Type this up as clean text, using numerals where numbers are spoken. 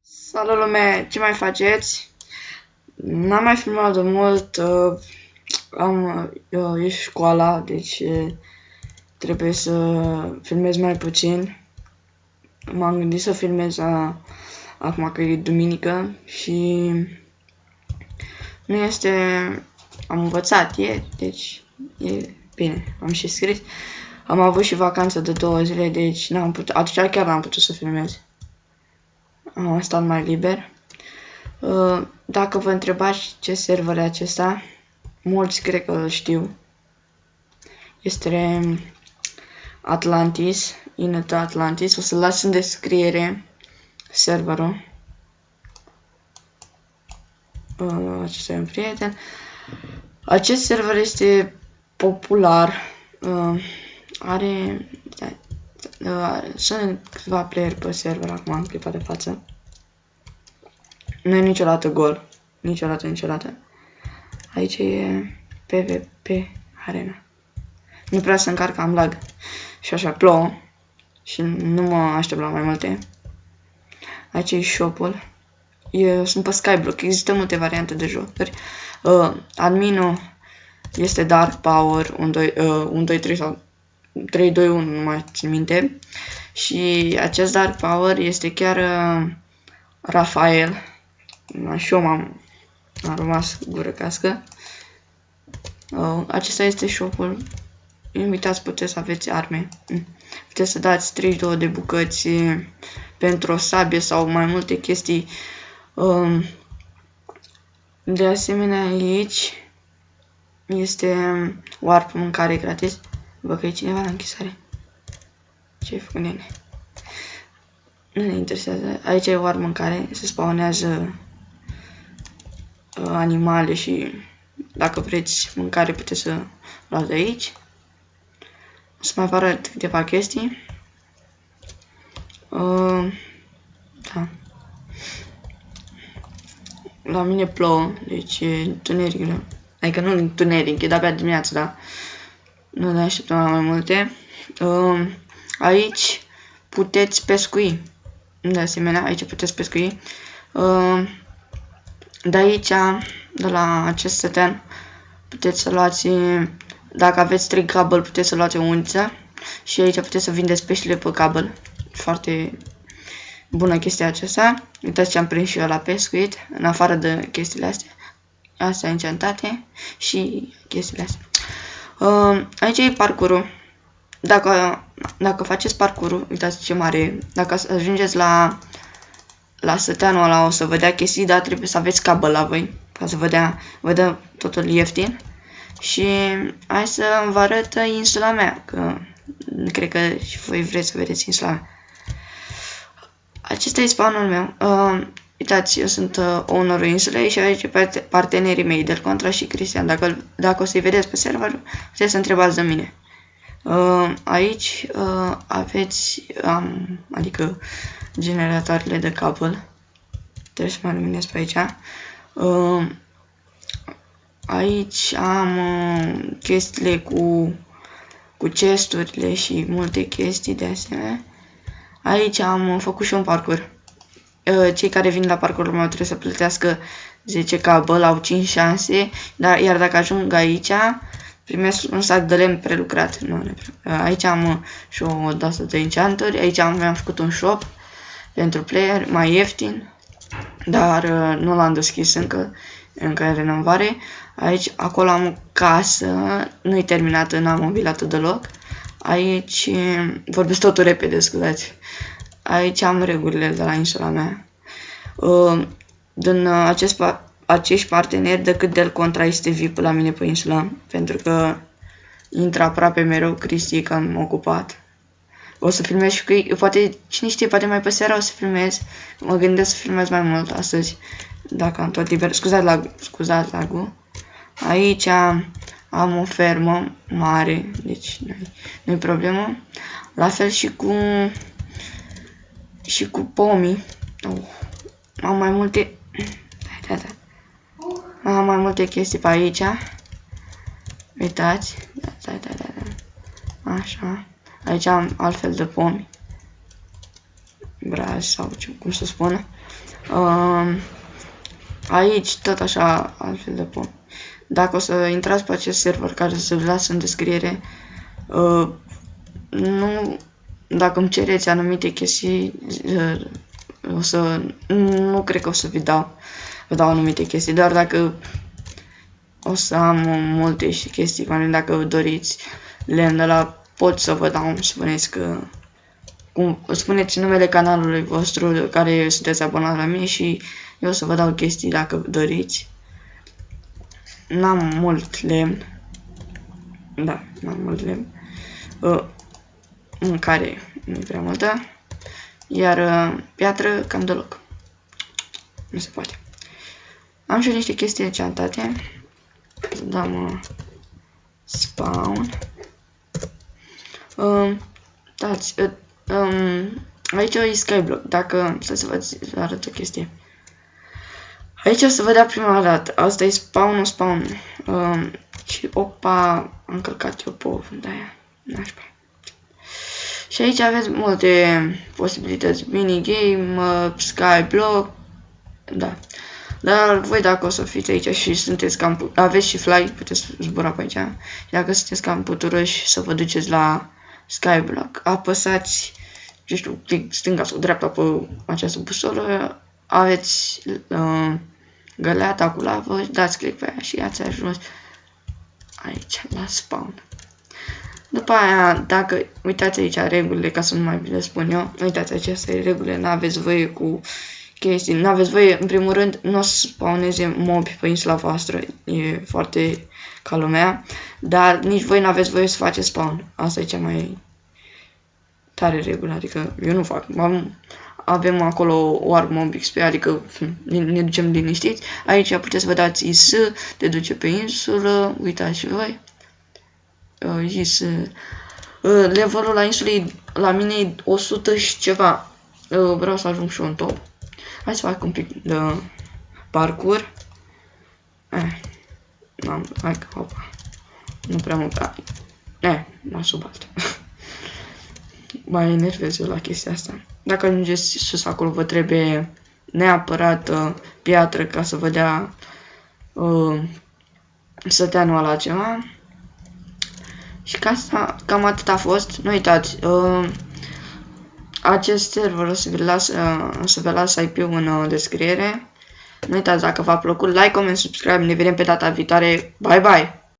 Salut lume, ce mai faceți? N-am mai filmat de mult, e școala, deci trebuie să filmez mai puțin. M-am gândit să filmez acum că e duminică și nu este... Am învățat ieri, deci e bine, am și scris. Am avut și vacanță de 2 zile, deci n-am putut, atunci chiar n-am putut să filmez. Am stat mai liber. Dacă vă întrebați ce server e acesta, mulți cred că îl știu. Este Atlantis, Inătă Atlantis. O să las în descriere serverul. Acesta e un prieten. Acest server este popular. Are... sunt câțiva player pe server acum în clipa de față. Nu e niciodată gol. Niciodată. Aici e PvP Arena. Nu prea se încarcă, am lag. Și așa plouă. Și nu mă aștept la mai multe. Aici e shop-ul. Sunt pe Skyblock. Există multe variante de jocuri. Adminul este Dark Power 1, 2, 3 sau 3, 2, 1, nu mai țin minte. Și acest Dark Power este chiar Rafael. Și eu m-am rămas gură cască. Acesta este shop-ul. Invitați, puteți să aveți arme. Puteți să dați 32 de bucăți pentru o sabie sau mai multe chestii. De asemenea, aici este warp, mâncare gratis. Văd că e cineva la închisare. Ce-ai făcut, nene? Nu ne interesează. Aici e warp, mâncare. Se spawnează animale și dacă vreți mâncare puteți să luați de aici. O să mai vă arăt câteva chestii. Da. La mine plouă, deci e întuneric. Adică nu întuneric, e de-abia dimineața, dar nu ne așteptăm la mai multe. Aici puteți pescui. De asemenea, aici puteți pescui. De aici, de la acest seten, puteți să luați, dacă aveți 3 cable, puteți să luați o uniță. Și aici puteți să vindeți peștele pe cable. Foarte bună chestia aceasta. Uitați ce am prins și eu la pescuit, în afară de chestiile astea. Astea encantate și chestiile astea. Aici e parcurul. Dacă faceți parcurul, uitați ce mare e. Dacă ajungeți la săteanul ăla, o să vă dea chestii, dar trebuie să aveți cabă la voi, ca să vă dă totul ieftin. Și hai să vă arăt insula mea, că cred că și voi vreți să vedeți insula mea. Acesta e spawnul meu. Uitați, eu sunt ownerul insulei și aici partenerii mei, Del Contra și Cristian. Dacă o să-i vedeți pe server, puteți să întrebați de mine. Aici aveți, adică generatoarele de cable. Trebuie să mă luminez pe aici. Aici am chestiile cu chesturile și multe chestii de asemenea. Aici am făcut și un parcurs. Cei care vin la parcurul meu trebuie să plătească 10 cable, au 5 șanse, iar dacă ajung aici, primesc un sac de lemn prelucrat. Aici am și o dasă de enchanturi, aici mi-am făcut un shop pentru player, mai ieftin, dar nu l-am deschis încă în renovare. Aici, acolo am o casă, nu-i terminată, n-am mobilat-o deloc. Aici, vorbesc totul repede, scuzați. Aici am regulile de la insula mea. Din acești parteneri, decât Del Contra este VIP la mine pe insula, pentru că intră aproape mereu Cristi, că am ocupat. O să filmez și cu ei, poate, cine știe, poate mai pe seara o să filmez. Mă gândesc să filmez mai mult astăzi, dacă am tot liber. Scuzați lagul. Aici am o fermă mare, deci nu-i problemă. La fel și cu pomii. Am mai multe... Am mai multe chestii pe aici. Uitați. Așa. Aici am altfel de pomi. Braș sau cum să spun. Aici tot așa altfel de pom. Dacă o să intrați pe acest server care se lasă în descriere, nu, dacă îmi cereți anumite chestii, nu cred că o să vă dau anumite chestii, doar dacă o să am multe și chestii, dacă doriți lemn de la pot să vă dau, spuneți numele canalului vostru care sunteți abonat la mine și eu o să vă dau chestii dacă doriți. N-am mult lemn. Da, n-am mult lemn. Mâncare nu e prea multă. Iar piatră cam deloc. Nu se poate. Am și niște chestii encantate. Să dăm spawn. Aici e skyblock. Dacă să vă arăt o chestie. Aici o să vă dea prima dată. Asta e spawn. Și opa, am încărcat eu pe oven de aia. Nașpa. Și aici aveți multe posibilități. Minigame, skyblock. Da. Dar voi dacă o să fiți aici și sunteți cam... aveți și fly, puteți zbura pe aici. Și dacă sunteți cam puturoși să vă duceți la skyblock, apăsați, eu știu, click stânga sau dreapta pe această busolă. Aveți găleata cu lavă, dați click pe aia și ați ajuns aici, la spawn. După aia, dacă uitați aici regulile, ca să nu mai le spun eu, uitați aici, astea e regulile, n-aveți voie cu chestii, n-aveți voie, în primul rând, nu o să spawneze mobi pe insula voastră, e foarte ca lumea, dar nici voi n-aveți voie să faceți spawn, asta e cea mai tare regulă, adică eu nu fac, avem acolo Warp Mob XP, adică ne ducem liniștiți, aici puteți să vă dați IS, te duce pe insulă, uitați și voi. Levelul la insulei la mine e 100 și ceva. Vreau să ajung și eu în top. Hai să fac un pic de parcurs. Hai că hopa. Nu prea mult. La sub altă. Mai enervez eu la chestia asta. Dacă ajungeți sus acolo, vă trebuie neapărat piatră ca să vă dea săteanul ăla ceva. Și ca asta, cam atât a fost. Nu uitați, acest server o să vă las IP-ul în descriere. Nu uitați, dacă v-a plăcut, like, comment, subscribe. Ne vedem pe data viitoare. Bye, bye!